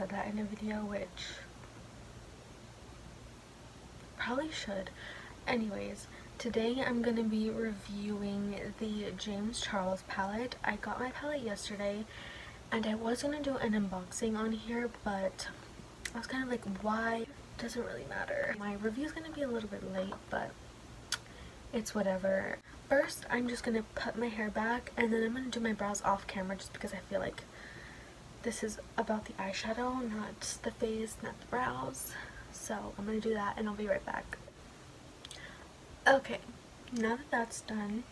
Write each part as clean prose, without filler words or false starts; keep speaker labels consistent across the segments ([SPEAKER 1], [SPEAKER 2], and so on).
[SPEAKER 1] said that in a video, which probably should. Anyways, today I'm going to be reviewing the James Charles palette. I got my palette yesterday and I was going to do an unboxing on here, but I was kind of like, why? Doesn't really matter. My review is going to be a little bit late, but it's whatever. First, I'm just going to put my hair back and then I'm going to do my brows off camera just because I feel like this is about the eyeshadow, not the face, not the brows. So I'm going to do that and I'll be right back. Okay, now that that's done,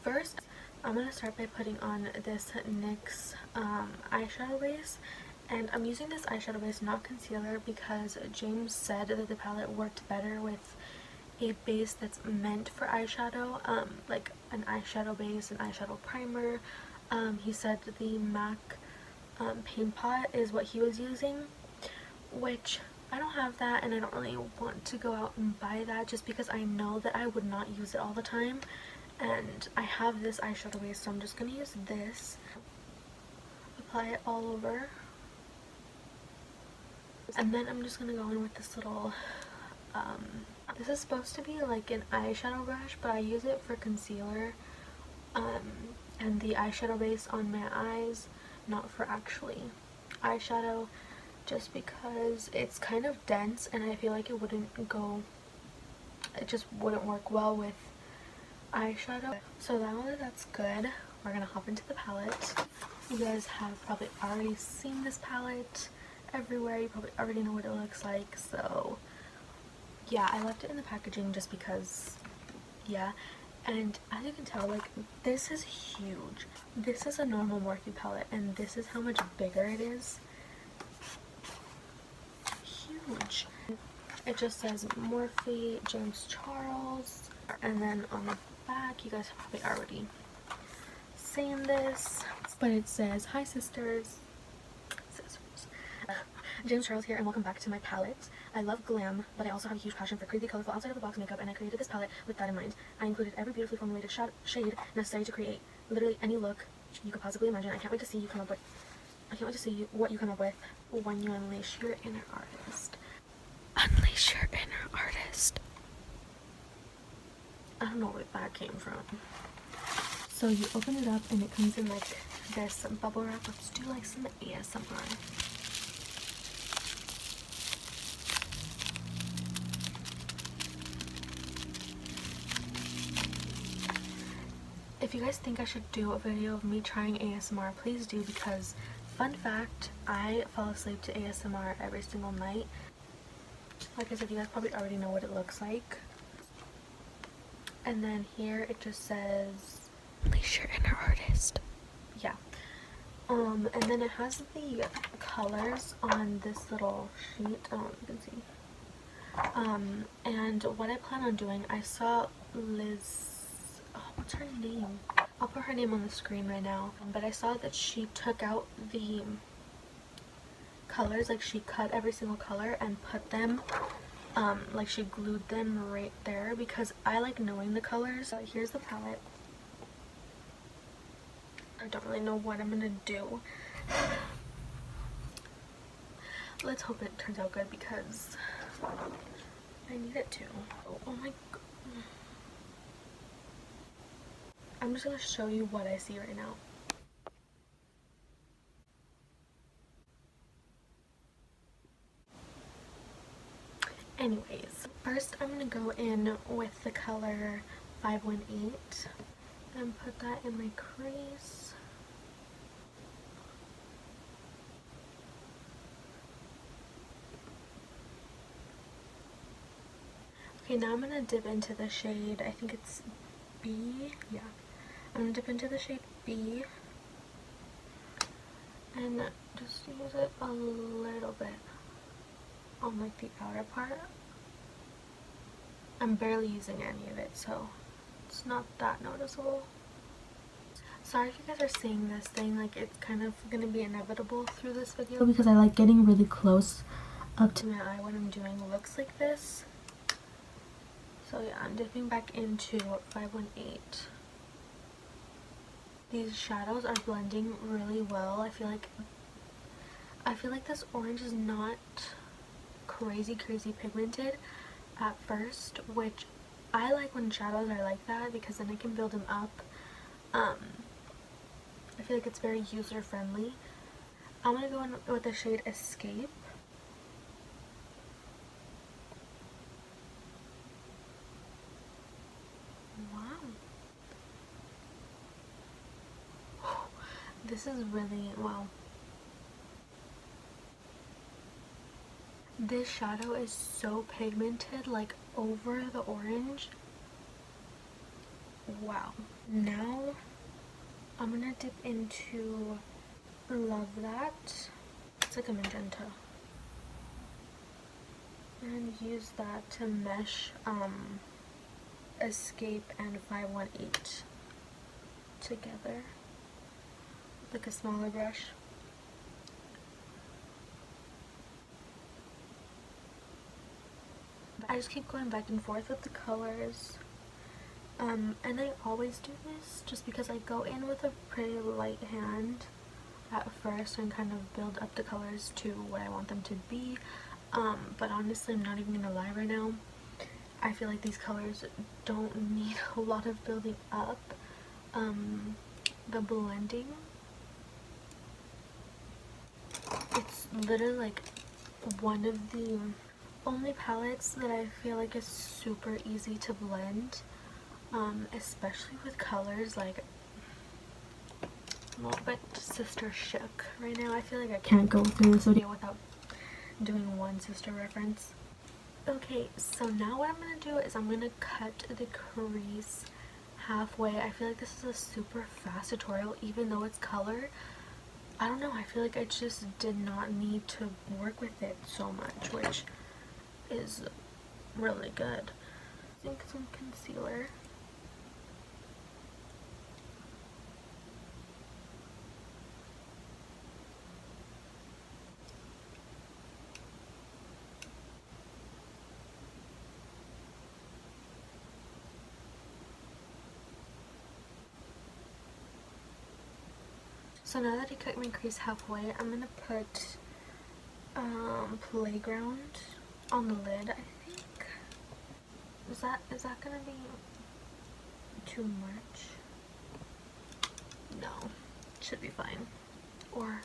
[SPEAKER 1] first I'm going to start by putting on this NYX eyeshadow base. And I'm using this eyeshadow base, not concealer, because James said that the palette worked better with a base that's meant for eyeshadow, like an eyeshadow base, an eyeshadow primer. He said the MAC paint pot is what he was using, which I don't have that and I don't really want to go out and buy that just because I know that I would not use it all the time. And I have this eyeshadow base, so I'm just going to use this, apply it all over. And then I'm just going to go in with this little, this is supposed to be like an eyeshadow brush, but I use it for concealer and the eyeshadow base on my eyes, not for actually eyeshadow, just because it's kind of dense and I feel like it just wouldn't work well with eyeshadow. So now that that's good, we're going to hop into the palette. You guys have probably already seen this palette everywhere. You probably already know what it looks like, so yeah, I left it in the packaging just because, yeah. And as you can tell, like, this is huge. This is a normal Morphe palette and this is how much bigger it is. Huge. It just says Morphe James Charles, and then on the back, you guys have probably already seen this, but it says, "Hi sisters." James Charles here and welcome back to my palette. I love glam, but I also have a huge passion for crazy, colorful, outside of the box makeup, and I created this palette with that in mind. I included every beautifully formulated shade necessary to create literally any look you could possibly imagine. I can't wait to see what you come up with when you unleash your inner artist. Unleash your inner artist. I don't know where that came from. So you open it up and it comes in like this bubble wrap. Let's do like some ASMR. If you guys think I should do a video of me trying ASMR, please do, because fun fact, I fall asleep to ASMR every single night. Like I said, you guys probably already know what it looks like. And then here it just says, "Unleash your inner artist." Yeah. And then it has the colors on this little sheet. I don't know if you can see. And what I plan on doing, I saw Liz, what's her name? I'll put her name on the screen right now. But I saw that she took out the colors, like she cut every single color and put them, like she glued them right there, because I like knowing the colors. So here's the palette. I don't really know what I'm gonna do. Let's hope it turns out good because I need it to. Oh my god. I'm just gonna show you what I see right now. Anyways, first I'm gonna go in with the color 518 and put that in my crease. Okay, now I'm gonna dip into the shade, I think it's B, yeah. I'm gonna dip into the shade B and just use it a little bit on like the outer part. I'm barely using any of it, so it's not that noticeable. Sorry if you guys are seeing this thing, like it's kind of gonna be inevitable through this video because I like getting really close up to my eye when I'm doing looks like this. So yeah, I'm dipping back into 518. These shadows are blending really well. I feel like I feel like this orange is not crazy pigmented at first, which I like when shadows are like that because then I can build them up. I feel like it's very user friendly. I'm gonna go in with the shade Escape. Wow. This is really, wow. This shadow is so pigmented, like over the orange. Wow. Now I'm gonna dip into Love That. It's like a magenta. And use that to mesh Escape and 518 together. Like a smaller brush. I just keep going back and forth with the colors. And I always do this just because I go in with a pretty light hand at first and kind of build up the colors to what I want them to be. But honestly, I'm not even gonna lie right now. I feel like these colors don't need a lot of building up. The blending, it's literally like one of the only palettes that I feel like is super easy to blend, especially with colors. Like, I'm a little bit sister shook right now. I feel like I can't go through this video without doing one sister reference. Okay, so now what I'm gonna do is I'm gonna cut the crease halfway. I feel like this is a super fast tutorial, even though it's color. I don't know, I feel like I just did not need to work with it so much, which is really good. I think some concealer. So now that I cut my crease halfway, I'm gonna put Playground on the lid, I think. Is that gonna be too much? No, should be fine. Or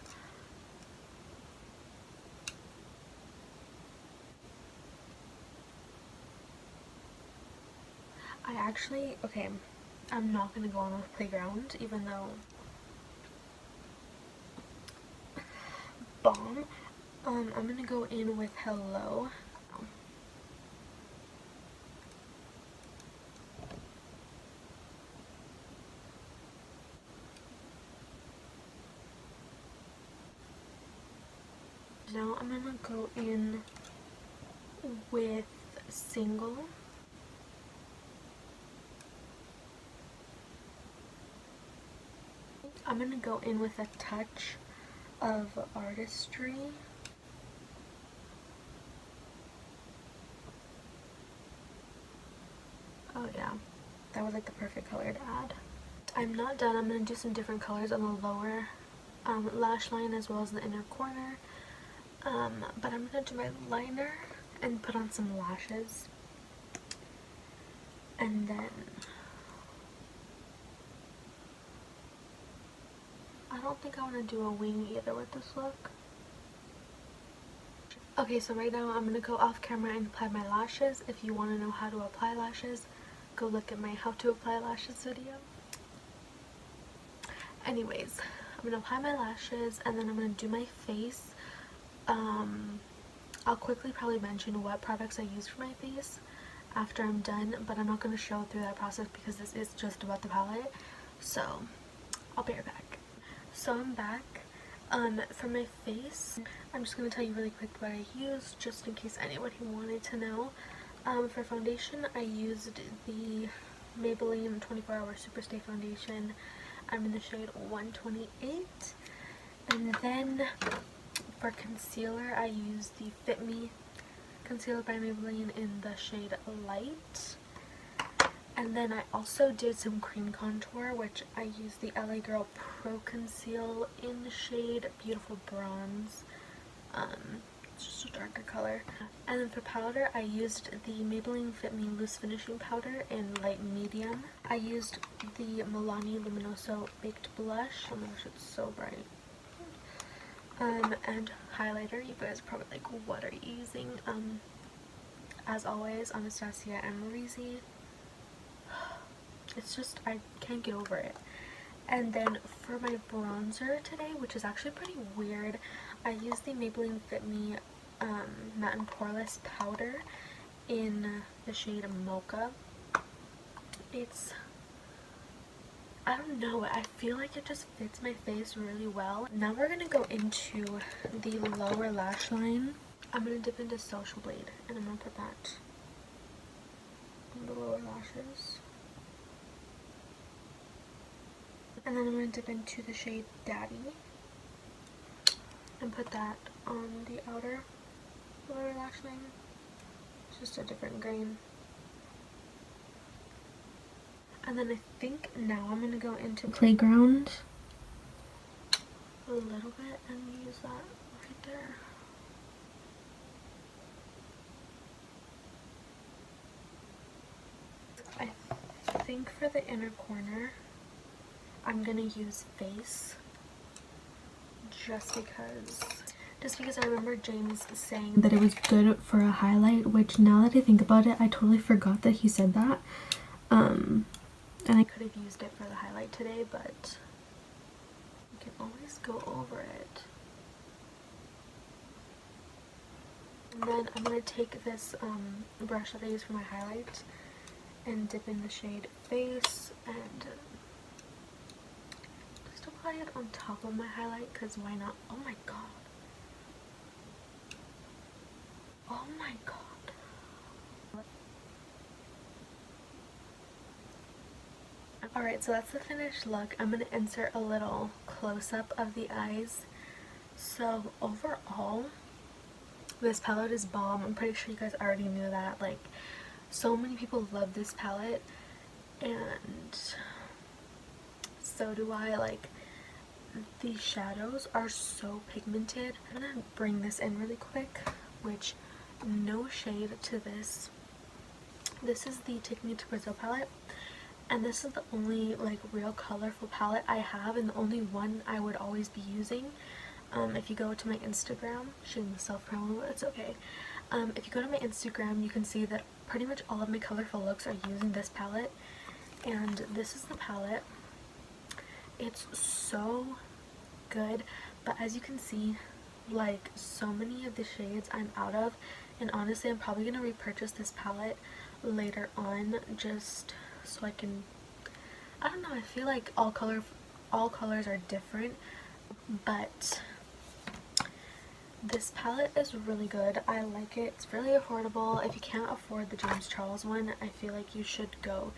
[SPEAKER 1] I actually, okay, I'm not gonna go on with Playground, even though bomb. I'm gonna go in with Hello. Now I'm gonna go in with Single. I'm gonna go in with a touch of Artistry. Oh yeah, that was like the perfect color to add. I'm not done. I'm gonna do some different colors on the lower lash line as well as the inner corner. But I'm gonna do my liner and put on some lashes. And then I don't think I want to do a wing either with this look. Okay, so right now I'm going to go off camera and apply my lashes. If you want to know how to apply lashes, go look at my how to apply lashes video. Anyways, I'm going to apply my lashes and then I'm going to do my face. I'll quickly probably mention what products I use for my face after I'm done, but I'm not going to show through that process because this is just about the palette. So, I'll be right back. So I'm back. For my face, I'm just going to tell you really quick what I used, just in case anybody wanted to know. For foundation, I used the Maybelline 24-Hour Superstay Foundation. I'm in the shade 128. And then for concealer, I used the Fit Me Concealer by Maybelline in the shade Light. And then I also did some cream contour, which I used the LA Girl Pro Conceal in the shade Beautiful Bronze. It's just a darker color. And then for powder, I used the Maybelline Fit Me Loose Finishing Powder in light medium. I used the Milani Luminoso Baked Blush. Oh my gosh, it's so bright. And highlighter. You guys are probably like, what are you using? As always, Anastasia and Marizzi. It's just, I can't get over it. And then for my bronzer today, which is actually pretty weird, I used the Maybelline Fit Me Matte and Poreless Powder in the shade Mocha. It's, I don't know, I feel like it just fits my face really well. Now we're gonna go into the lower lash line. I'm gonna dip into Social Blade, and I'm gonna put that on the lower lashes. And then I'm going to dip into the shade Daddy and put that on the outer lower lash line. It's just a different grain. And then I think now I'm going to go into Playground a little bit and use that right there. I think for the inner corner, I'm gonna use Face just because I remember James saying that it was good for a highlight, which now that I think about it, I totally forgot that he said that. And I could have used it for the highlight today, but you can always go over it. And then I'm gonna take this brush that I use for my highlight and dip in the shade Face and apply it on top of my highlight, because why not? Oh my god. Oh my god. Alright, so that's the finished look. I'm going to insert a little close-up of the eyes. So overall, this palette is bomb. I'm pretty sure you guys already knew that. Like, so many people love this palette, and so do I. Like, these shadows are so pigmented. I'm gonna bring this in really quick, which, no shade to this. This is the Take Me to Brazil palette, and this is the only like real colorful palette I have, and the only one I would always be using. If you go to my Instagram, shameless self-promo, but it's okay. If you go to my Instagram, you can see that pretty much all of my colorful looks are using this palette, and this is the palette. It's so good, but as you can see, like, so many of the shades I'm out of, and honestly I'm probably gonna repurchase this palette later on just so I can, I don't know, I feel like all colors are different, but this palette is really good. I like it. It's really affordable. If you can't afford the James Charles one, I feel like you should go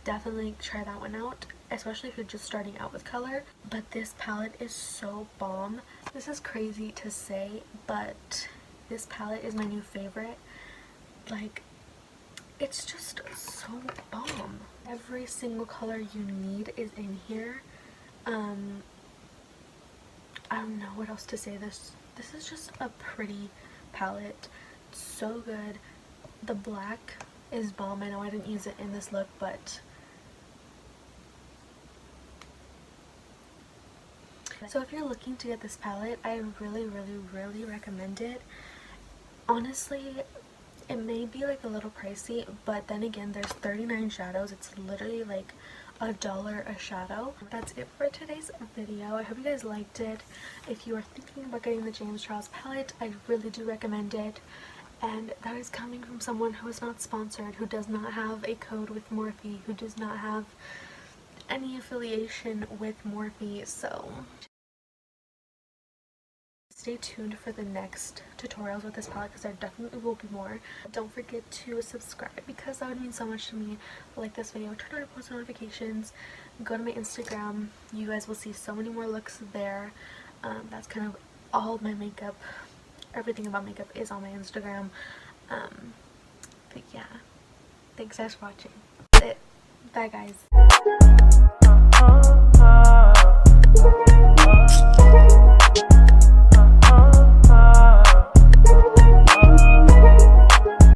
[SPEAKER 1] definitely try that one out, especially if you're just starting out with color. But this palette is so bomb. This is crazy to say, but this palette is my new favorite. Like, it's just so bomb. Every single color you need is in here. I don't know what else to say. This is just a pretty palette. It's so good. The black is bomb. I know I didn't use it in this look, but so if you're looking to get this palette, I really recommend it. Honestly, it may be like a little pricey, but then again, there's 39 shadows. It's literally like $1 a shadow. That's it for today's video. I hope you guys liked it. If you are thinking about getting the James Charles palette, I really do recommend it. And that is coming from someone who is not sponsored, who does not have a code with Morphe, who does not have any affiliation with Morphe. So stay tuned for the next tutorials with this palette, because there definitely will be more. Don't forget to subscribe, because that would mean so much to me. Like this video, turn on post notifications, go to my Instagram. You guys will see so many more looks there. That's kind of all my makeup. Everything about makeup is on my Instagram. But yeah, thanks guys for watching. That's it. Bye guys.